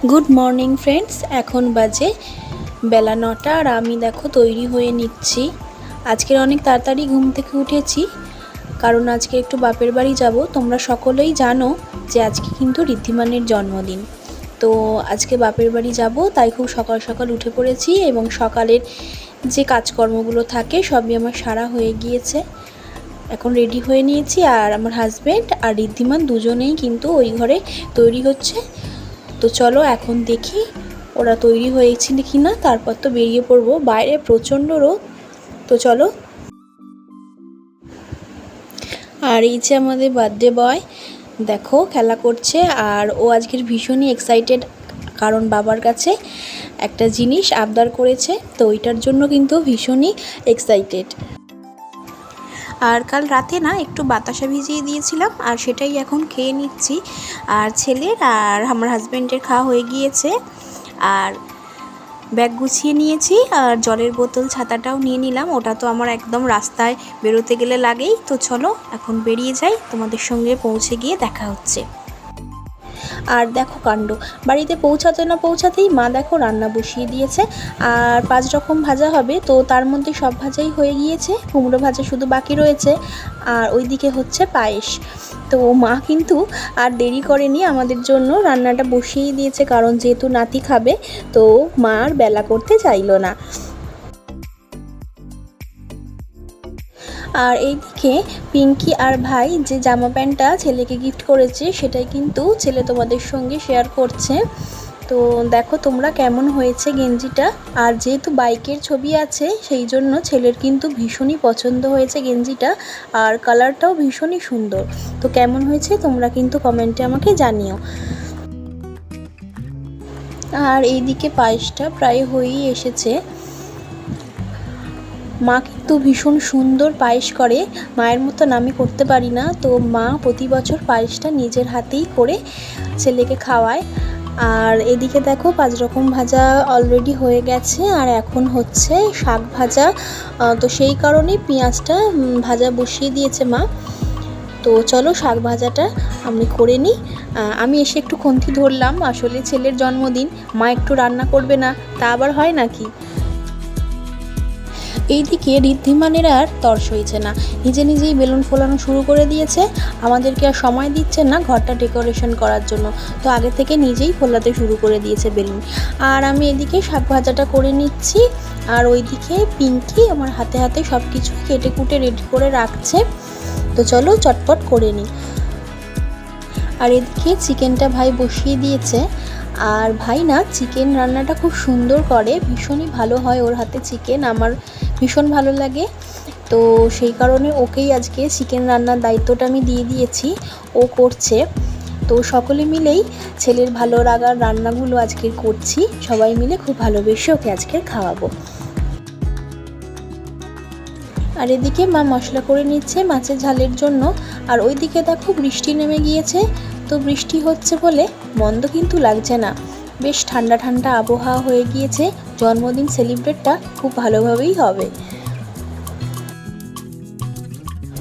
Good morning friends, এখন বাজে বেলা 9টা আর আমি দেখো তৈরি হয়ে নিচ্ছি। আজকের অনেক তাড়াতাড়ি ঘুম থেকে উঠেছি, কারণ আজকে একটু বাপের বাড়ি যাব। তোমরা সকলেই জানো যে আজকে কিন্তু ঋদ্ধিমানের জন্মদিন। তো আজকে বাপের বাড়ি যাব, তাই খুব সকাল সকাল উঠে পড়েছি এবং সকালের যে কাজকর্মগুলো থাকে সবই আমার সারা হয়ে গিয়েছে। এখন রেডি হয়ে নিয়েছি আর আমার হাজব্যান্ড আর ঋদ্ধিমান দুজনেই কিন্তু ওই ঘরে তৈরি হচ্ছে। তো চলো এখন দেখি ওরা তৈরি হয়েছে কি না, তারপর তো বেরিয়ে পড়বো। বাইরে প্রচণ্ড রোদ। তো চলো। আর এই যে আমাদের বার্থডে বয় দেখো খেলা করছে, আর ও আজকের ভীষণই এক্সাইটেড, কারণ বাবার কাছে একটা জিনিস আবদার করেছে, তো ওইটার জন্য কিন্তু ভীষণই এক্সাইটেড। আর কাল রাতে না একটু বাতাসা ভিজিয়ে দিয়েছিলাম, আর সেটাই এখন খেয়ে নিচ্ছি। আর ছেলের আর আমার হাজব্যান্ডের খাওয়া হয়ে গিয়েছে, আর ব্যাগ গুছিয়ে নিয়েছি, আর জলের বোতল ছাতাটাও নিয়ে নিলাম। ওটা তো আমার একদম রাস্তায় বেরোতে গেলে লাগেই। তো চলো এখন বেরিয়ে যাই, তোমাদের সঙ্গে পৌঁছে গিয়ে দেখা হচ্ছে। আর দেখো কাণ্ড, বাড়িতে পৌঁছাতে না পৌঁছাতেই মা দেখো রান্না বসিয়ে দিয়েছে। আর 5 রকম ভাজা হবে, তো তার মধ্যে সব ভাজাই হয়ে গিয়েছে, কুমড়ো ভাজা শুধু বাকি রয়েছে। আর ওইদিকে হচ্ছে পায়েস। তো মা কিন্তু আর দেরি করেনি, আমাদের জন্য রান্নাটা বসিয়ে দিয়েছে, কারণ যেহেতু নাতি খাবে, তো মা আর বেলা করতে চাইলো না। আর এইদিকে পিঙ্কি আর ভাই যে জামা প্যান্টটা ছেলেকে গিফট করেছে, সেটাই কিন্তু ছেলে তোমাদের সঙ্গে শেয়ার করছে। তো দেখো তোমরা কেমন হয়েছে গেঞ্জিটা। আর যেহেতু বাইকের ছবি আছে, সেই জন্য ছেলের কিন্তু ভীষণই পছন্দ হয়েছে গেঞ্জিটা, আর কালারটাও ভীষণই সুন্দর। তো কেমন হয়েছে তোমরা কিন্তু কমেন্টে আমাকে জানিও। আর এইদিকে পায়েসটা প্রায় হয়েই এসেছে। মা কিন্তু ভীষণ সুন্দর পায়েস করে, মায়ের মতন আমি করতে পারি না। তো মা প্রতি বছর পায়েসটা নিজের হাতেই করে ছেলেকে খাওয়ায়। আর এদিকে দেখো 5 রকম ভাজা অলরেডি হয়ে গেছে, আর এখন হচ্ছে শাক ভাজা। তো সেই কারণেই পেঁয়াজটা ভাজা বসিয়ে দিয়েছে মা। তো চলো শাক ভাজাটা আমি করে নিই। আমি এসে একটু খন্তি ধরলাম, আসলে ছেলের জন্মদিন, মা একটু রান্না করবে না তা আবার হয় নাকি। এইদিকে ঋদ্ধিমানের আর তর সইছে না, নিজে নিজেই বেলুন ফোলানো শুরু করে দিয়েছে। আমাদেরকে আর সময় দিচ্ছে না ঘরটা ডেকোরেশন করার জন্য, তো আগে থেকে নিজেই ফোলাতে শুরু করে দিয়েছে বেলুন। আর আমি এদিকে শাক ভাজাটা করে নিচ্ছি, আর ওইদিকে পিঙ্কি আমার হাতে হাতে সব কিছু কেটে কুটে রেডি করে রাখছে। তো চলো চটপট করে নিই। আর এদিকে চিকেনটা ভাই বসিয়ে দিয়েছে। আর ভাই না চিকেন রান্নাটা খুব সুন্দর করে, ভীষণই ভালো হয় ওর হাতে চিকেন, আমার ভীষণ ভালো লাগে। তো সেই কারণে ওকেই আজকে চিকেন রান্নার দায়িত্বটা আমি দিয়ে দিয়েছি, ও করছে। তো সকলে মিলেই ছেলের ভালো লাগার রান্নাগুলো আজকে করছি, সবাই মিলে খুব ভালোবেসে ওকে আজকে খাওয়াবো। আর এদিকে মা মশলা করে নিচ্ছে মাছের ঝালের জন্য। আর ওইদিকে দেখো বৃষ্টি নেমে গিয়েছে, তো বৃষ্টি হচ্ছে বলে মন্দ কিন্তু লাগছে না, বেশ ঠান্ডা ঠান্ডা আবহাওয়া হয়ে গিয়েছে। জন্মদিন সেলিব্রেটটা খুব ভালোভাবেই হবে।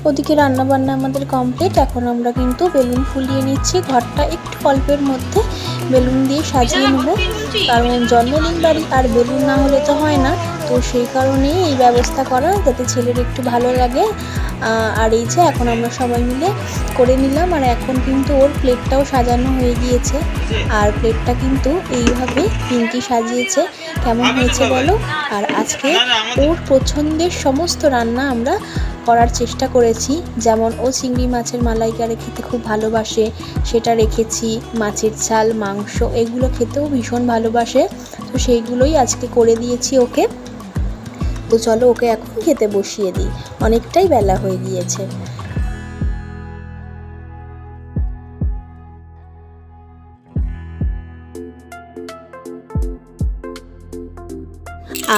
ওদিকে রান্নাবান্না আমাদের কমপ্লিট, এখন আমরা কিন্তু বেলুন ফুলিয়ে নিচ্ছি। ঘরটা একটু অল্পের মধ্যে বেলুন দিয়ে সাজিয়ে নেব, কারণ জন্মদিন বাড়ি আর বেলুন না হলে তো হয় না। তো সেই কারণেই এই ব্যবস্থা করা, যাতে ছেলের একটু ভালো লাগে। আর এই যে এখন আমরা সবাই মিলে করে নিলাম, আর এখন কিন্তু ওর প্লেটটাও সাজানো হয়ে গিয়েছে। আর প্লেটটা কিন্তু এইভাবে পিঙ্কি সাজিয়েছে, কেমন হয়েছে বলো। আর আজকে ওর পছন্দের সমস্ত রান্না আমরা করার চেষ্টা করেছি, যেমন ও চিংড়ি মাছের মালাইকারি খেতে খুব ভালোবাসে, সেটা রেখেছি। মাছের ঝাল, মাংস এগুলো খেতেও ভীষণ ভালোবাসে, তো সেইগুলোই আজকে করে দিয়েছি ওকে। তো চলো ওকে এখন খেতে বসিয়ে দিই, অনেকটাই বেলা হয়ে গিয়েছে।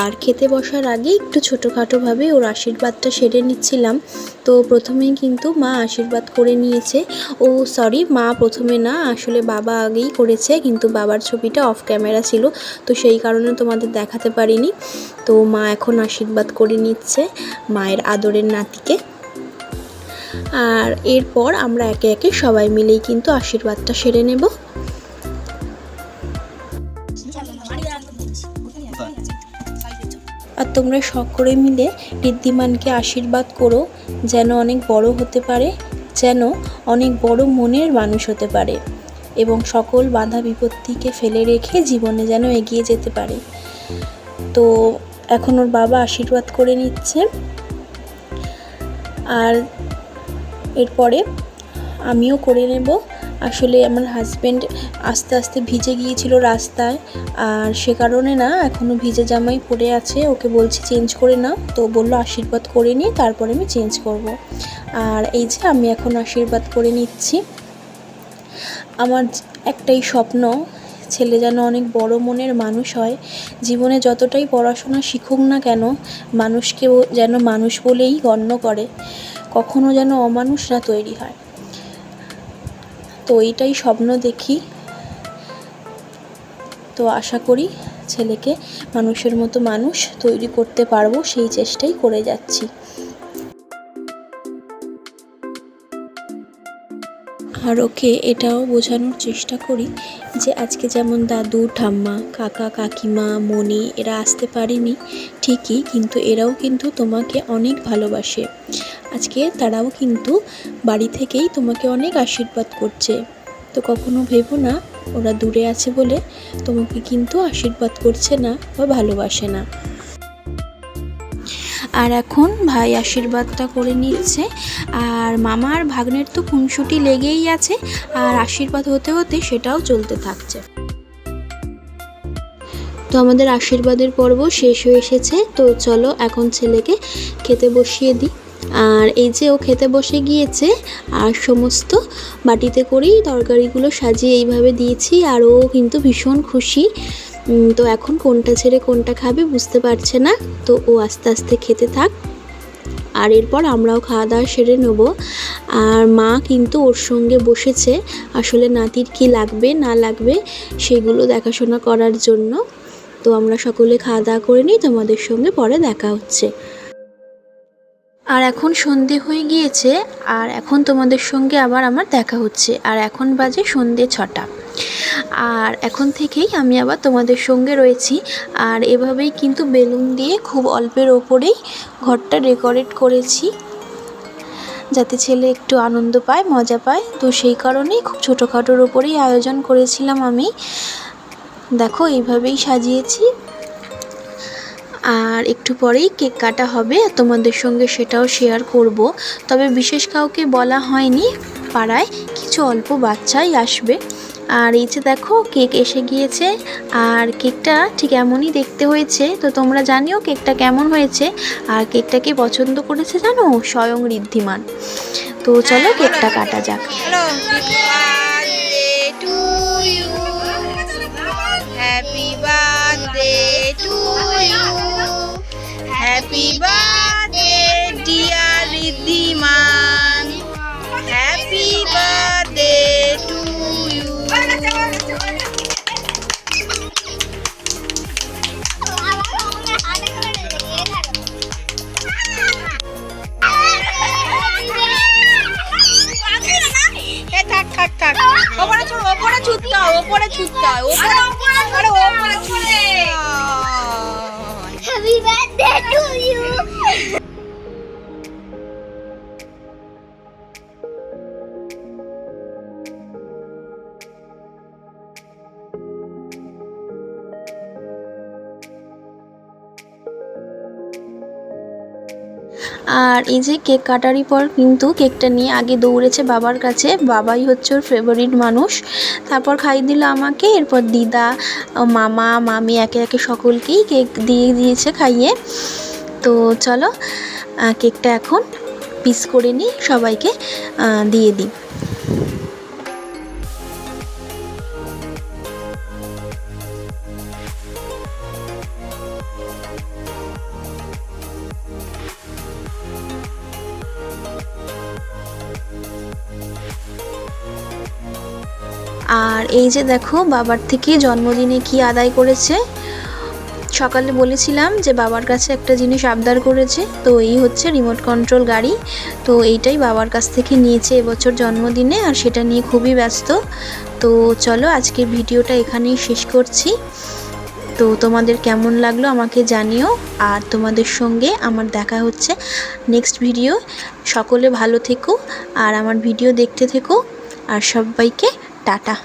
আর খেতে বসার আগে একটু ছোটোখাটোভাবে ওর আশীর্বাদটা সেরে নিচ্ছিলাম। তো প্রথমেই কিন্তু মা আশীর্বাদ করে নিয়েছে। ও সরি, মা প্রথমে না, আসলে বাবা আগেই করেছে, কিন্তু বাবার ছবিটা অফ ক্যামেরা ছিল, তো সেই কারণে তোমাদের দেখাতে পারিনি। তো মা এখন আশীর্বাদ করে নিচ্ছে মায়ের আদরের নাতিকে। আর এরপর আমরা একে একে সবাই মিলেই কিন্তু আশীর্বাদটা সেরে নেব। তোমরা সকলে মিলে ঋদ্ধিমানকে আশীর্বাদ করো যেন অনেক বড় হতে পারে, যেন অনেক বড় মনের মানুষ হতে পারে এবং সকল বাধা বিপত্তিকে ফেলে রেখে জীবনে যেন এগিয়ে যেতে পারে। তো এখন ওর বাবা আশীর্বাদ করে নিচ্ছে। আর এরপরে আমিও করে নেব। আসলে আমার হাজব্যান্ড আস্তে আস্তে ভিজে গিয়েছিল রাস্তায়, আর সে কারণে না এখনও ভিজে জামাই পরে আছে। ওকে বলছি চেঞ্জ করে নাও, তো বললো আশীর্বাদ করে নিই তারপরে আমি চেঞ্জ করব। আর এই যে আমি এখন আশীর্বাদ করে নিচ্ছি। আমার একটাই স্বপ্ন, ছেলে যেন অনেক বড় মনের মানুষ হয়, জীবনে যতটাই পড়াশোনা শিখুক না কেন মানুষকেও যেন মানুষ বলেই গণ্য করে, কখনো যেন অমানুষ না তৈরি হয়। তো এইটাই স্বপ্ন দেখি। তো আশা করি ছেলেকে মানুষের মতো মানুষ তৈরি করতে পারবো, সেই চেষ্টাই করে যাচ্ছি। আর ওকে এটাও বোঝানোর চেষ্টা করি যে আজকে যেমন দাদু ঠাম্মা কাকা কাকিমা মনি এরা আসতে পারেনি ঠিকই, কিন্তু এরাও কিন্তু তোমাকে অনেক ভালোবাসে। আজকে তারাও কিন্তু বাড়ি থেকেই তোমাকে অনেক আশীর্বাদ করছে। তো কখনো ভেবো না ওরা দূরে আছে বলে তোমাকে কিন্তু আশীর্বাদ করছে না বা ভালোবাসে না। আর এখন ভাই আশীর্বাদটা করে নিচ্ছে, আর মামা আর ভাগ্নের তো খুনসুটি লেগেই আছে, আর আশীর্বাদ হতে হতে সেটাও চলতে থাকছে। তো আমাদের আশীর্বাদের পর্ব শেষ হয়ে এসেছে। তো চলো এখন ছেলেকে খেতে বসিয়ে দিই। আর এই যে ও খেতে বসে গিয়েছে, আর সমস্ত বাটিতে করেই তরকারিগুলো সাজিয়ে এইভাবে দিয়েছি, আর ও কিন্তু ভীষণ খুশি। তো এখন কোনটা ছেড়ে কোনটা খাবে বুঝতে পারছে না, তো ও আস্তে আস্তে খেতে থাক। আর এরপর আমরাও খাওয়া দাওয়া সেরে নেব। আর মা কিন্তু ওর সঙ্গে বসেছে আসলে নাতির কি লাগবে না লাগবে সেগুলো দেখাশোনা করার জন্য। তো আমরা সকলে খাওয়া দাওয়া করে নিই, তোমাদের সঙ্গে পরে দেখা হচ্ছে। আর এখন সন্ধে হয়ে গিয়েছে, আর এখন তোমাদের সঙ্গে আবার আমার দেখা হচ্ছে। আর এখন বাজে সন্ধে 6টা। আর এখন থেকেই আমি আবার তোমাদের সঙ্গে রয়েছি। আর এভাবেই কিন্তু বেলুন দিয়ে খুব অল্পের ওপরেই ঘরটা ডেকোরেট করেছি, যাতে ছেলে একটু আনন্দ পায় মজা পায়। তো সেই কারণেই খুব ছোটোখাটোর ওপরেই আয়োজন করেছিলাম আমি। দেখো এইভাবেই সাজিয়েছি। আর একটু পরেই কেক কাটা হবে, তোমাদের সঙ্গে সেটাও শেয়ার করব। তবে বিশেষ কাউকে বলা হয়নি, পাড়ায় কিছু অল্প বাচ্চাই আসবে। আর এই যে দেখো কেক এসে গিয়েছে, আর কেকটা ঠিক এমনই দেখতে হয়েছে। তো তোমরা জানিও কেকটা কেমন হয়েছে, আর কেকটাকে পছন্দ করেছে জানো স্বয়ং ঋদ্ধিমান। তো চলো কেকটা কাটা যাক। Happy birthday to you. Happy birthday dear Ridhiman. Happy birthday to you. থাক ওপরে ছুটতে হয়, ওপরে ছুটতে হয়, ওপরে ছুটে। Happy birthday to you. আর এই যে কেক কাটারই পর কিন্তু কেকটা নিয়ে আগে দৌড়েছে বাবার কাছে, বাবাই হচ্ছে ওর ফেভারিট মানুষ। তারপর খাইয়ে দিল আমাকে, এরপর দিদা মামা মামি একে একে সকলকেই কেক দিয়ে দিয়েছে খাইয়ে। তো চলো কেকটা এখন পিস করে নিই, সবাইকে দিয়ে দিই। আর এই যে দেখো বাবার থেকে জন্মদিনে কি আদায় করেছে। সকালে বলেছিলাম যে বাবার কাছে একটা জিনিস আবদার করেছে, তো এই হচ্ছে রিমোট কন্ট্রোল গাড়ি। তো এইটাই বাবার কাছ থেকে নিয়েছে এবছর জন্মদিনে, আর সেটা নিয়ে খুবই ব্যস্ত। তো চলো আজকের ভিডিওটা এখানেই শেষ করছি। তো তোমাদের কেমন লাগলো আমাকে জানিও, আর তোমাদের সঙ্গে আমার দেখা হচ্ছে নেক্সট ভিডিও। সকলে ভালো থেকো আর আমার ভিডিও দেখতে থেকো, আর সবাইকে টাটা।